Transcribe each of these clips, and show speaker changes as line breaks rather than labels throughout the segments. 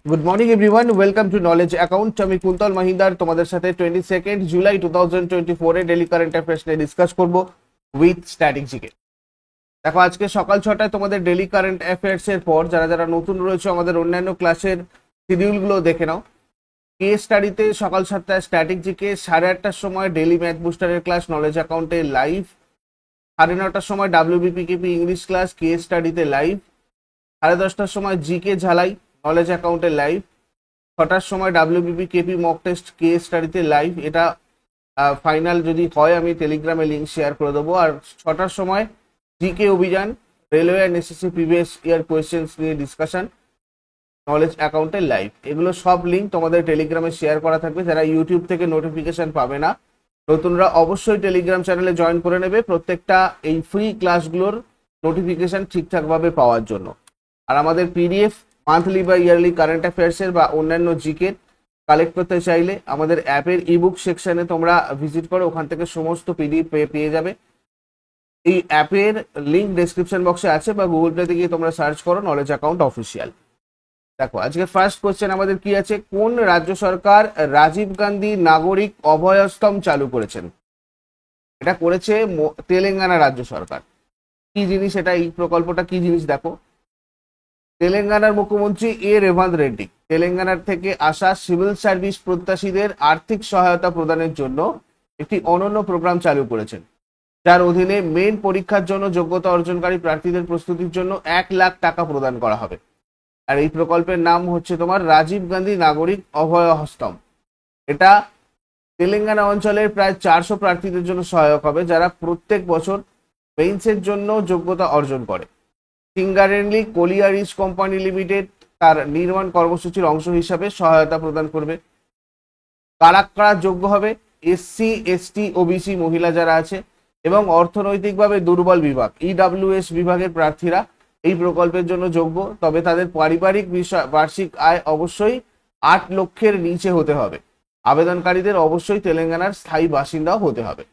Good morning everyone, welcome to knowledge account. আমি কুন্তল মহিন্দার তোমাদের সাথে 22 জুলাই 2024 এ ডেলি কারেন্ট অ্যাফেয়ার্স নিয়ে ডিসকাস করব উইথ স্ট্যাটিক জিকে। দেখো, আজকে সকাল 6টায় তোমাদের ডেলি কারেন্ট অ্যাফেয়ার্স এর পর যারা যারা নতুন রয়েছে আমাদের অন্যান্য ক্লাসের শিডিউলগুলো দেখে নাও। কেস স্টাডিতে সকাল 7টায় স্ট্যাটিক জিকে, 8:30টার সময় ডেলি ম্যাথ বুস্টারের ক্লাস নলেজ অ্যাকাউন্টে লাইভ, 9:30টার সময় ডাব্লিউবিপিকেপি ইংলিশ ক্লাস কেস স্টাডিতে লাইভ, 10:30টার সময় জিকে ঝালাই নলেজ অ্যাকাউন্টে লাইভ, 6টার সময় WBP KP mock test case স্টাডিতে লাইভ। এটা ফাইনাল যদি হয় আমি টেলিগ্রামে লিঙ্ক শেয়ার করে দেবো। আর 6টার সময় জিকে অভিযান railway and SSC previous year questions নিয়ে ডিসকাশন নলেজ অ্যাকাউন্টে লাইভ। এগুলো সব লিঙ্ক তোমাদের টেলিগ্রামে শেয়ার করা থাকবে। যারা ইউটিউব থেকে নোটিফিকেশন পাবে না, নতুনরা অবশ্যই টেলিগ্রাম চ্যানেলে জয়েন করে নেবে প্রত্যেকটা এই ফ্রি ক্লাসগুলোর নোটিফিকেশন ঠিকঠাকভাবে পাওয়ার জন্য। আর আমাদের পিডিএফ মান্থলি বা ইয়ারলি কারেন্ট অ্যাফেয়ার্সের বা অন্যান্য জিকে কালেক্ট করতে চাইলে আমাদের অ্যাপের ইবুক সেকশনে তোমরা ভিজিট করো, ওখান থেকে সমস্ত পিডিএফ পেয়ে যাবে। এই অ্যাপের লিঙ্ক ডেসক্রিপশন বক্সে আছে বা গুগল প্লেতে গিয়ে তোমরা সার্চ করো নলেজ অ্যাকাউন্ট অফিসিয়াল। দেখো, আজকে ফার্স্ট কোশ্চেন আমাদের কি আছে, কোন রাজ্য সরকার রাজীব গান্ধী নাগরিক অভয়স্তম্ভ চালু করেছেন? এটা করেছে তেলেঙ্গানা রাজ্য সরকার। কি জিনিস এটা, এই প্রকল্পটা কি জিনিস দেখো। তেলেঙ্গানার মুখ্যমন্ত্রী রেভান্ত রেড্ডি তেলেঙ্গানার থেকে আসা সিভিল সার্ভিস প্রত্যাশীদের আর্থিক সহায়তা প্রদানের জন্য একটি অনন্য প্রোগ্রাম চালু করেছেন, যার অধীনে মেন পরীক্ষার জন্য যোগ্যতা অর্জনকারী প্রার্থীদের প্রস্তুতির জন্য 1 লাখ টাকা প্রদান করা হবে। আর এই প্রকল্পের নাম হচ্ছে তোমার রাজীব গান্ধী নাগরিক অভয় হস্তম। এটা তেলেঙ্গানা অঞ্চলের প্রায় 400 প্রার্থীদের জন্য সহায়ক হবে, যারা প্রত্যেক বছর মেইনসের জন্য যোগ্যতা অর্জন করে। সিঙ্গারেনলি কোলিয়ারিস কোম্পানি লিমিটেড তার নির্মাণ কর্মসূচির অংশ হিসাবে সহায়তা প্রদান করবে। কারা কারা যোগ্য হবে? এসসি, এসটি, ওবিসি মহিলা যারা আছে এবং অর্থনৈতিকভাবে দুর্বল বিভাগ ইডাব্লিউএস বিভাগের প্রার্থীরা এই প্রকল্পের জন্য যোগ্য। তবে তাদের পারিবারিক বার্ষিক আয় অবশ্যই 8 লক্ষের নিচে হতে হবে। আবেদনকারীদের অবশ্যই তেলেঙ্গানার স্থায়ী বাসিন্দাও হতে হবে।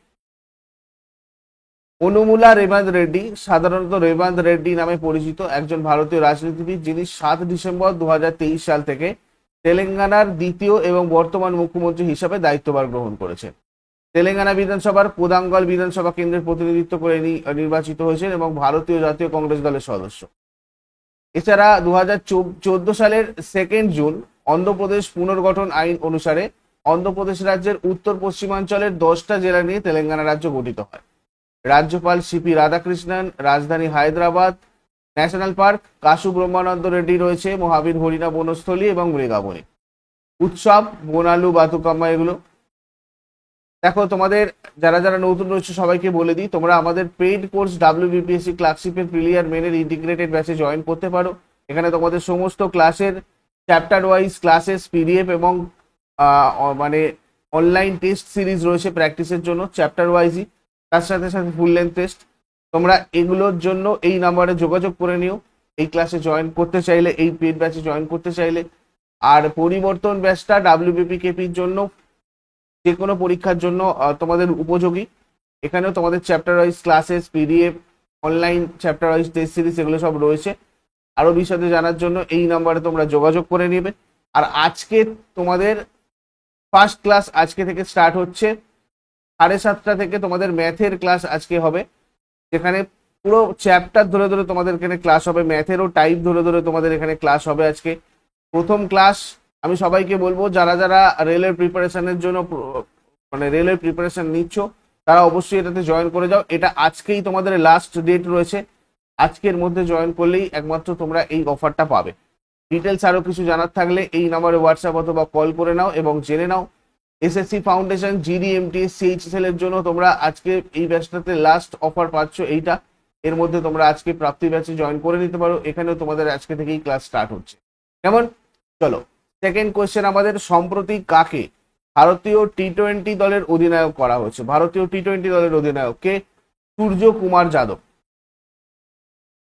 অনুমুলা রেভান্ত রেড্ডি, সাধারণত রেভান্ত রেড্ডি নামে পরিচিত একজন ভারতীয় রাজনীতিবিদ, যিনি 7 ডিসেম্বর 2023 সাল থেকে তেলেঙ্গানার দ্বিতীয় এবং বর্তমান মুখ্যমন্ত্রী হিসাবে দায়িত্বভার গ্রহণ করেছেন। তেলেঙ্গানা বিধানসভার কোদাঙ্গল বিধানসভা কেন্দ্রের প্রতিনিধিত্ব করে নির্বাচিত হয়েছেন এবং ভারতীয় জাতীয় কংগ্রেস দলের সদস্য। এছাড়া 2014 সালের 2 জুন অন্ধ্রপ্রদেশ পুনর্গঠন আইন অনুসারে অন্ধ্রপ্রদেশ রাজ্যের উত্তর পশ্চিমাঞ্চলের 10টা জেলা নিয়ে তেলেঙ্গানা রাজ্য গঠিত হয়। রাজ্যপাল সিপি রাধাকৃষ্ণন, রাজধানী হায়দ্রাবাদ, ন্যাশনাল পার্ক, কাশু ব্রহ্মানন্দ রেড্ডি রয়েছে, মহাবীর হরিণা বনস্থলী এবং মৃগাবনী। উৎসব বোনালু বাতুকাম্মা এগুলো। দেখো, তোমাদের যারা যারা নতুন রয়েছে সবাইকে বলে দিই, তোমরা আমাদের পেইড কোর্স ডাব্লিউবিপিএসসি ক্লার্কশিপের প্রিলিয়ার মেনের ইন্টিগ্রেটেড ব্যাচে জয়েন করতে পারো। এখানে তোমাদের সমস্ত ক্লাসের চ্যাপ্টার ওয়াইজ ক্লাসেস পিডিএফ এবং মানে অনলাইন টেস্ট সিরিজ রয়েছে প্র্যাকটিসের জন্য চ্যাপ্টার ওয়াইজই, তার সাথে সাথে ফুল লেন্থ টেস্ট। তোমরা এগুলোর জন্য এই নাম্বারে যোগাযোগ করে নিও এই ক্লাসে জয়েন করতে চাইলে, এই পেইড ব্যাচে জয়েন করতে চাইলে। আর পরিবর্তন ব্যাচটা ডাব্লিউবিপিকেপির জন্য যে কোনো পরীক্ষার জন্য তোমাদের উপযোগী। এখানেও তোমাদের chapter wise classes PDF, online chapter wise test series এগুলো সব রয়েছে। আরো বিশদে জানার জন্য এই নাম্বারে তোমরা যোগাযোগ করে নেবে। আর আজকে তোমাদের ফার্স্ট ক্লাস আজকে থেকে স্টার্ট হচ্ছে। 7:30 থেকে তোমাদের ম্যাথের ক্লাস আজকে হবে, যেখানে পুরো চ্যাপ্টার ধরে ধরে তোমাদের এখানে ক্লাস হবে, ম্যাথেরও টাইপ ধরে ধরে তোমাদের এখানে ক্লাস হবে আজকে। প্রথম ক্লাস আমি সবাইকে বলবো, যারা যারা রেলের প্রিপারেশনের জন্য মানে রেলের প্রিপারেশন নিচ্ছ তারা অবশ্যই এটাতে জয়েন করে যাও। এটা আজকেই তোমাদের লাস্ট ডেট রয়েছে, আজকের মধ্যে জয়েন করলেই একমাত্র তোমরা এই অফারটা পাবে। ডিটেলস আরো কিছু জানার থাকলে এই নাম্বারে হোয়াটসঅ্যাপ অথবা কল করে নাও এবং জেনে নাও। SSC foundation, GD, MTS, CHSL এর জন্য তোমরা আজকে এই ব্যাচটাতে লাস্ট অফার পাচ্ছ এইটা। এর মধ্যে তোমরা আজকে প্রাপ্তি ব্যাচে জয়েন করে নিতে পারো। এখানেও তোমাদের আজকে থেকেই ক্লাস স্টার্ট হচ্ছে। কেমন? চলো, সেকেন্ড কোয়েশ্চেন আমাদের, সম্প্রতি কাকে ভারতীয় টি-20 দলের অধিনায়ক করা হয়েছে? ভারতীয় টি-20 দলের অধিনায়ক কে? সূর্য কুমার যাদব।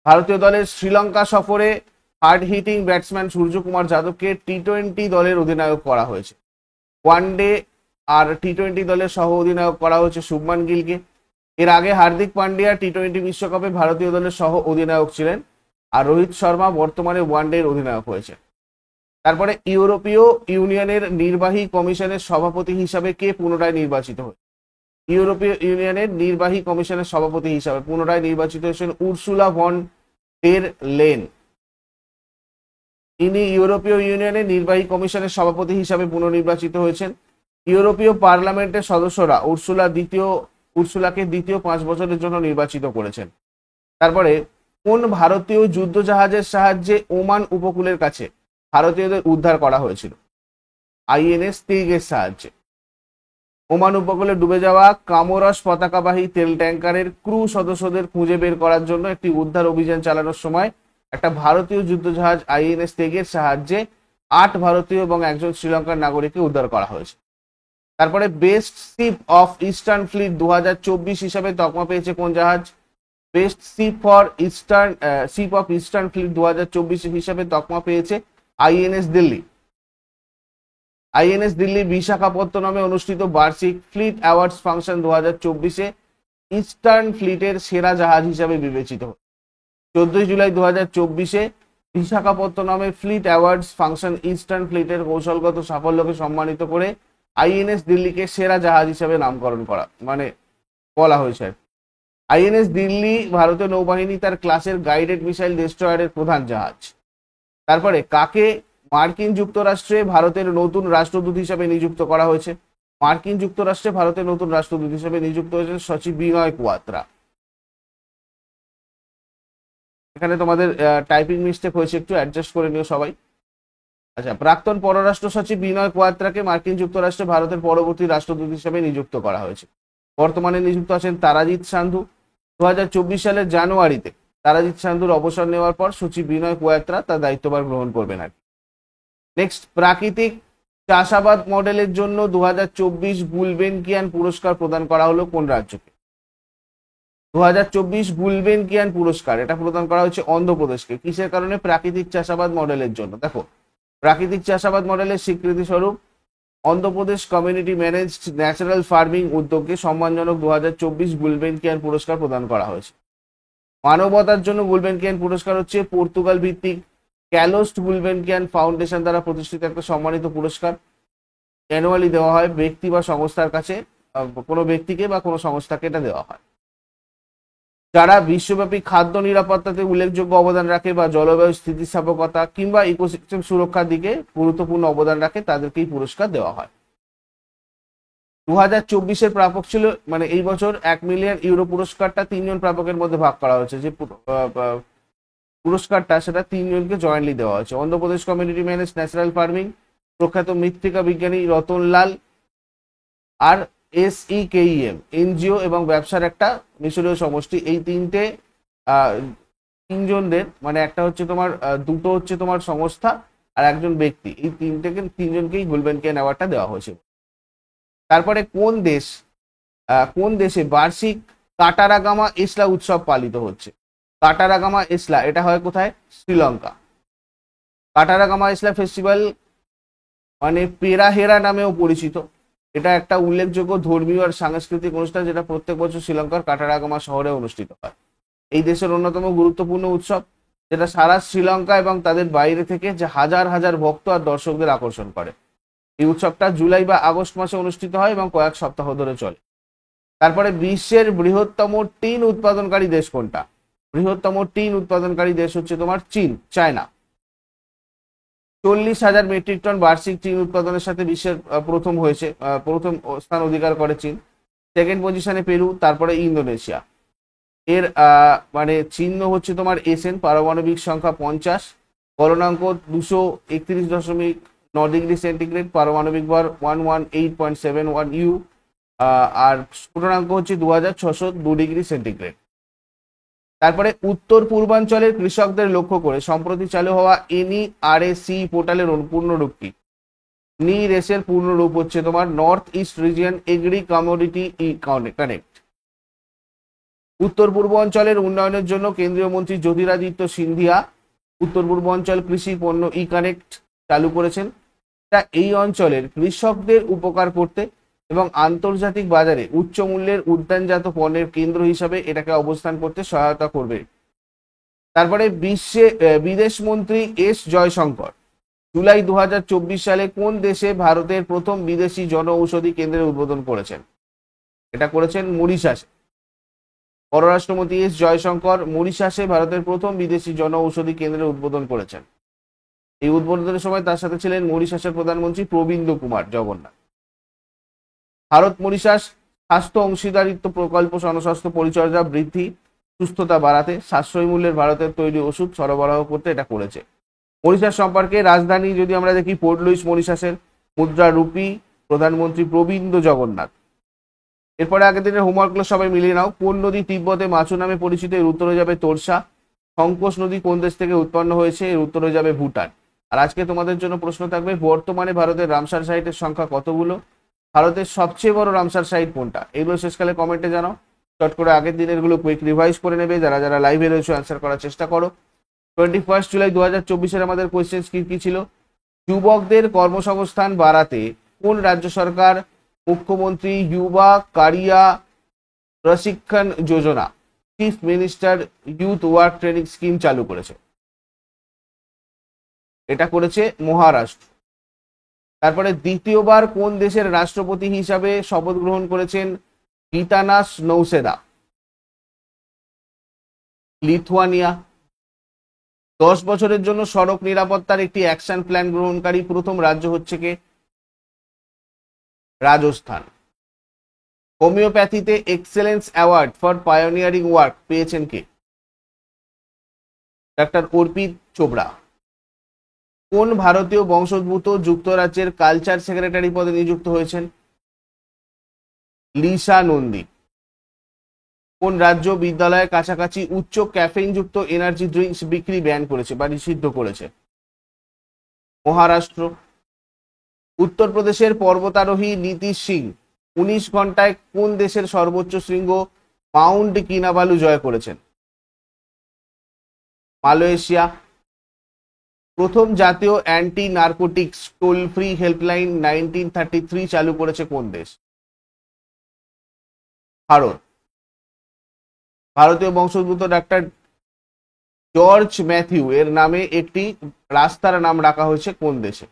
ভারতীয় দলের শ্রীলঙ্কা সফরে হার্ড হিটিং ব্যাটসম্যান সূর্য কুমার যাদবকে টি-20 দলের অধিনায়ক করা হয়েছে। ওয়ানডে আর টি-20 দলের সহ অধিনায়ক করা হয়েছে শুভমান গিলকে। এর আগে হার্দিক পান্ডিয়া টি-20 বিশ্বকাপে ভারতীয় দলের সহ অধিনায়ক ছিলেন, আর রোহিত শর্মা বর্তমানে ওয়ানডের অধিনায়ক হয়েছে। তারপরে ইউরোপীয় ইউনিয়নের নির্বাহী কমিশনের সভাপতি হিসাবে কে পুনরায় নির্বাচিত হয়? ইউরোপীয় ইউনিয়নের নির্বাহী কমিশনের সভাপতি হিসাবে পুনরায় নির্বাচিত হয়েছেন উর্সুলা ভন ডের লেন। ইনি ইউরোপীয় ইউনিয়নের নির্বাহী কমিশনের সভাপতি হিসাবে পুনর্নির্বাচিত হয়েছেন। ইউরোপীয় পার্লামেন্টের সদস্যরা উর্সুলাকে দ্বিতীয় 5 বছরের জন্য নির্বাচিত করেছেন। তারপরে কোন ভারতীয় যুদ্ধজাহাজের সাহায্যে ওমান উপকূলের কাছে ভারতীয়দের উদ্ধার করা হয়েছিল? আইএনএস তেগের সাহায্যে। ওমান উপকূলে ডুবে যাওয়া কামোরস পতাকাবাহী তেল ট্যাঙ্কারের ক্রু সদস্যদের খুঁজে বের করার জন্য একটি উদ্ধার অভিযান চালানোর সময় একটা ভারতীয় যুদ্ধজাহাজ আইএনএস তেগের সাহায্যে 8 ভারতীয় এবং একজন শ্রীলঙ্কার নাগরিককে উদ্ধার করা হয়েছে। তারপরে best ship of Eastern Fleet 2024 হিসাবে তকমা পেয়েছে কোন জাহাজ? Best ship of Eastern Fleet 2024 হিসাবে তকমা পেয়েছে আইএনএস দিল্লি। আইএনএস দিল্লি বিশাখাপত্তনমে অনুষ্ঠিত বার্ষিক ফ্লিট অ্যাওয়ার্ডস ফাংশন 2024-এ ইস্টার্ন ফ্লিটের সেরা জাহাজ হিসাবে বিবেচিত হয়। 14 জুলাই 2024-এ বিশাখাপত্তনমে ফ্লিট অ্যাওয়ার্ডস ফাংশন ইস্টার্ন ফ্লিটের কৌশলগত সাফল্যকে সম্মানিত করে আইএনএস দিল্লিকে সেরা জাহাজ হিসাবে নামকরণ করা বলা হয়েছে। আইএনএস দিল্লি ভারতীয় নৌবাহিনী তার ক্লাসের গাইডেড মিসাইল ডেস্ট্রয়ারের প্রধান জাহাজ। তারপরে কাকে মার্কিন যুক্তরাষ্ট্রে ভারতের নতুন রাষ্ট্রদূত হিসাবে নিযুক্ত করা হয়েছে? মার্কিন যুক্তরাষ্ট্রে ভারতের নতুন রাষ্ট্রদূত হিসেবে নিযুক্ত হয়েছে সচিব বিনয় কোয়াত্রা। এখানে তোমাদের টাইপিং মিস্টেক হয়েছে, একটু অ্যাডজাস্ট করে নিও সবাই। আচ্ছা, প্রাক্তন পররাষ্ট্র সচিব বিনয় কোয়াত্রাকে মার্কিন যুক্তরাষ্ট্রে ভারতের পরবর্তী রাষ্ট্রদূত হিসেবে নিযুক্ত করা হয়েছে। বর্তমানে নিযুক্ত আছেন তারাজিৎ সান্ধু। 2024 সালের জানুয়ারিতে তারাজিৎ সান্ধুর অবসর নেওয়ার পর সচিব বিনয় কোয়াত্রা তার দায়িত্বভার গ্রহণ করবেন আর কি। নেক্সট, প্রাকৃতিক চাষাবাদ মডেলের জন্য 2024 গুলবেনকিয়ান পুরস্কার প্রদান করা হলো কোন রাজ্যকে? 2024 গুলবেনকিয়ান পুরস্কার এটা প্রদান করা হয়েছে অন্ধ্রপ্রদেশকে। কিসের কারণে? প্রাকৃতিক চাষাবাদ মডেলের জন্য। দেখো, প্রাকৃতিক চাষাবাদ মডেলের স্বীকৃতি স্বরূপ Andhra Pradesh community managed natural farming উদ্যোগকে সম্মানজনক 2024 গুলবেনকিয়ান পুরস্কার প্রদান করা হয়েছে। মানবতার জন্য গুলবেনকিয়ান পুরস্কার হচ্ছে পর্তুগাল ভিত্তিক ক্যালোস্ট গুলবেনকিয়ান ফাউন্ডেশন দ্বারা প্রতিষ্ঠিত একটা সম্মানিত পুরস্কার। অ্যানুয়ালি দেওয়া হয় ব্যক্তি বা সংস্থার কাছে, কোনো ব্যক্তিকে বা কোনো সংস্থাকে এটা দেওয়া হয়। যারা বিশ্বব্যাপী খাদ্য নিরাপত্তাতে উল্লেখযোগ্য অবদান রাখে বা জলবায়ু স্থিতিস্থাপকতা কিংবা ইকোসিস্টেম সুরক্ষার দিকে গুরুত্বপূর্ণ অবদান রাখে তাদেরকেই পুরস্কার দেওয়া হয়। 2024-এর প্রাপক ছিল, মানে এই বছর 1 মিলিয়ন ইউরো পুরস্কারটা 3 জন প্রাপকের মধ্যে ভাগ করা হয়েছে। যে পুরস্কারটা সেটা 3 জনকে জয়েন্টলি দেওয়া হয়েছে। Andhra Pradesh community manage natural farming, প্রখ্যাত মৃত্তিকা বিজ্ঞানী রতনলাল, আর SEKEM এনজিও এবং ব্যবসার একটা মিশরীয় সমষ্টি। এই তিনজনদের, মানে একটা হচ্ছে তোমার দুটো হচ্ছে তোমার সংস্থা আর একজন ব্যক্তি, এই তিনজনকেই গুলবেনকিয়ান অ্যাওয়ার্ডটা দেওয়া হয়েছে। তারপরে কোন দেশে বার্ষিক কাটারাগামা এসলা উৎসব পালিত হচ্ছে? কাটারাগামা এসলা এটা হয় কোথায়? শ্রীলঙ্কা। কাটারাগামা এসলা ফেস্টিভ্যাল মানে পেরাহেরা নামেও পরিচিত। এটা একটা উল্লেখযোগ্য ধর্মীয় আর সাংস্কৃতিক অনুষ্ঠান যেটা প্রত্যেক বছর শ্রীলঙ্কার কাটারাগামা শহরে অনুষ্ঠিত হয়। এই দেশের অন্যতম গুরুত্বপূর্ণ উৎসব, যেটা সারা শ্রীলঙ্কা এবং তাদের বাইরে থেকে যে হাজার হাজার ভক্ত আর দর্শকদের আকর্ষণ করে। এই উৎসবটা জুলাই বা আগস্ট মাসে অনুষ্ঠিত হয় এবং কয়েক সপ্তাহ ধরে চলে। তারপরে বিশ্বের বৃহত্তম টিন উৎপাদনকারী দেশ কোনটা? বৃহত্তম টিন উৎপাদনকারী দেশ হচ্ছে তোমার চায়না। 40,000 মেট্রিক টন বার্ষিক চীন উৎপাদনের সাথে বিশ্বের প্রথম স্থান অধিকার করে চীন। সেকেন্ড পজিশনে পেরু, তারপরে ইন্দোনেশিয়া। এর মানে চিহ্ন হচ্ছে তোমার SN, পারমাণবিক সংখ্যা 50, গলনাঙ্ক 231.9 ডিগ্রি সেন্টিগ্রেড, পারমাণবিক ভর 118.71 U, আর স্ফুটনাঙ্ক হচ্ছে 2602 ডিগ্রি সেন্টিগ্রেড। তারপরে উত্তর পূর্বাঞ্চলের কৃষকদের লক্ষ্য করে সম্প্রতি চালু হওয়া NERAC পোর্টালের পূর্ণরূপ কি? NERAC-এর পূর্ণরূপ হচ্ছে তোমার north east region agri commodity connect. উত্তর পূর্ব অঞ্চলের উন্নয়নের জন্য কেন্দ্রীয় মন্ত্রী জ্যোতিরাদিত্য সিন্ধিয়া উত্তর পূর্ব অঞ্চল কৃষি পণ্য কানেক্ট চালু করেছেন। তা এই অঞ্চলের কৃষকদের উপকার করতে এবং আন্তর্জাতিক বাজারে উচ্চ মূল্যের উদ্যানজাত পণ্যের কেন্দ্র হিসাবে এটাকে অবস্থান করতে সহায়তা করবে। তারপরে বিদেশ মন্ত্রী S জয়শঙ্কর জুলাই 2024 সালে কোন দেশে ভারতের প্রথম বিদেশি জনঔষধি কেন্দ্রের উদ্বোধন করেছেন? এটা করেছেন মরিশাসে। পররাষ্ট্রমন্ত্রী এস জয়শঙ্কর মরিশাসে ভারতের প্রথম বিদেশি জনঔষধি কেন্দ্রের উদ্বোধন করেছেন। এই উদ্বোধনের সময় তার সাথে ছিলেন মরিশাসের প্রধানমন্ত্রী প্রবীন্দ্র কুমার জগন্নাথ। ভারত মরিশাস স্বাস্থ্য অংশীদারিত্ব প্রকল্প জনস্বাস্থ্য পরিচর্যা বৃদ্ধি, সুস্থতা বাড়াতে সাশ্রয়ী মূল্যের ভারতের তৈরি ওষুধ সরবরাহ করতে এটা করেছে। মরিশাস সম্পর্কে রাজধানী যদি আমরা দেখি পোর্ট লুইস মরিশাসের, মুদ্রা রুপি, প্রধানমন্ত্রী প্রবীন্দ্র জগন্নাথ। এরপরে আগের দিনের হোমওয়ার্কগুলো সবাই মিলিয়ে নাও। কোন নদী তিব্বতে মাচু নামে পরিচিত? এর উত্তর হয়ে যাবে তোরসা। সংকোচ নদী কোন দেশ থেকে উৎপন্ন হয়েছে? এর উত্তর হয়ে যাবে ভুটান। আর আজকে তোমাদের জন্য প্রশ্ন থাকবে, বর্তমানে ভারতের রামসার সাইটের সংখ্যা কতগুলো? ভারতের সবচেয়ে বড় রামসার সাইট কোনটা? এগুলো শেষকালে কমেন্টে জানাও। চট করে আগের দিনের গুলো কুইক রিভাইজ করে নেবে। যারা যারা লাইভে রয়েছে অ্যান্সার করার চেষ্টা করো। 21 জুলাই 2024 আমাদের কোয়েশ্চেন কি ছিল? যুবকদের কর্মসংস্থান বাড়াতে কোন রাজ্য সরকার মুখ্যমন্ত্রী যুবা কারিয়া প্রশিক্ষণ যোজনা, chief minister youth work training scheme চালু করেছে? এটা করেছে মহারাষ্ট্র। তারপরে দ্বিতীয়বার কোন দেশের রাষ্ট্রপতি হিসাবে শপথ গ্রহণ করেছেন গিতানাস নৌসেদা? লিথুয়ানিয়া। 10 বছরের জন্য সড়ক নিরাপত্তার একটি অ্যাকশন প্ল্যান গ্রহণকারী প্রথম রাজ্য হচ্ছে কে? রাজস্থান। হোমিওপ্যাথিতে excellence award for pioneering work পেয়েছেন কে? ডাক্তার অর্পিত চোপড়া। কোন ভারতীয় বংশোদ্ভূত যুক্তরাজ্যের কালচার সেক্রেটারি পদে নিযুক্ত হয়েছেন? লিসা নন্দী। কোন রাজ্য বিদ্যালয়ের কাছাকাছি উচ্চ ক্যাফেইন যুক্ত এনার্জি ড্রিঙ্কস বিক্রি ব্যান করেছে বা নিষিদ্ধ করেছে? মহারাষ্ট্র। উত্তরপ্রদেশের পর্বতারোহী নীতিশ সিং 19 ঘন্টায় কোন দেশের সর্বোচ্চ শৃঙ্গ মাউন্ট কিনাবালু জয় করেছেন? মালয়েশিয়া। প্রথম জাতীয় anti narcotics toll free helpline 1933 চালু করেছে কোন দেশ? ভারত। ভারতীয় বংশোদ্ভূত ডাক্তার জর্জ ম্যাথিউ এর নামে একটি রাস্তার নাম রাখা হয়েছে কোন দেশে?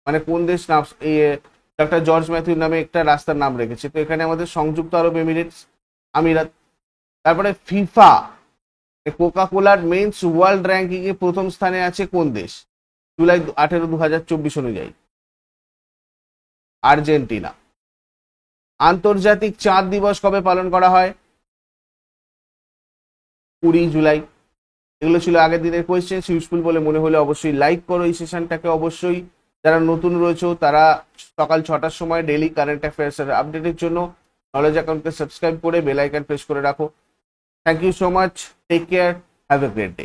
মানে কোন দেশ নাম ডাক্তার জর্জ ম্যাথিউর নামে একটা রাস্তার নাম রেখেছে? তো এখানে আমাদের সংযুক্ত আরব আমিরাত। তারপরে ফিফা কোকা কোলার মেন্স ওয়ার্ল্ড র্যাঙ্কিং এ প্রথম স্থানে আছে কোন দেশ জুলাই 18, 2024 অনুযায়ী? আর্জেন্টিনা। আন্তর্জাতিক চাঁদ দিবস কবে পালন করা হয়? 20 জুলাই। এগুলো ছিল আগের দিনের কোয়েশ্চেন। ইউজফুল বলে মনে হলে অবশ্যই লাইক করো এই সেশনটাকে। অবশ্যই যারা নতুন রয়েছে তারা সকাল 6টার সময় ডেইলি কারেন্ট অ্যাফেয়ার্স এর আপডেটের জন্য নলেজ অ্যাকাউন্টকে সাবস্ক্রাইব করে বেল আইকন প্রেস করে রাখো। Thank you so much, take care, have a great day.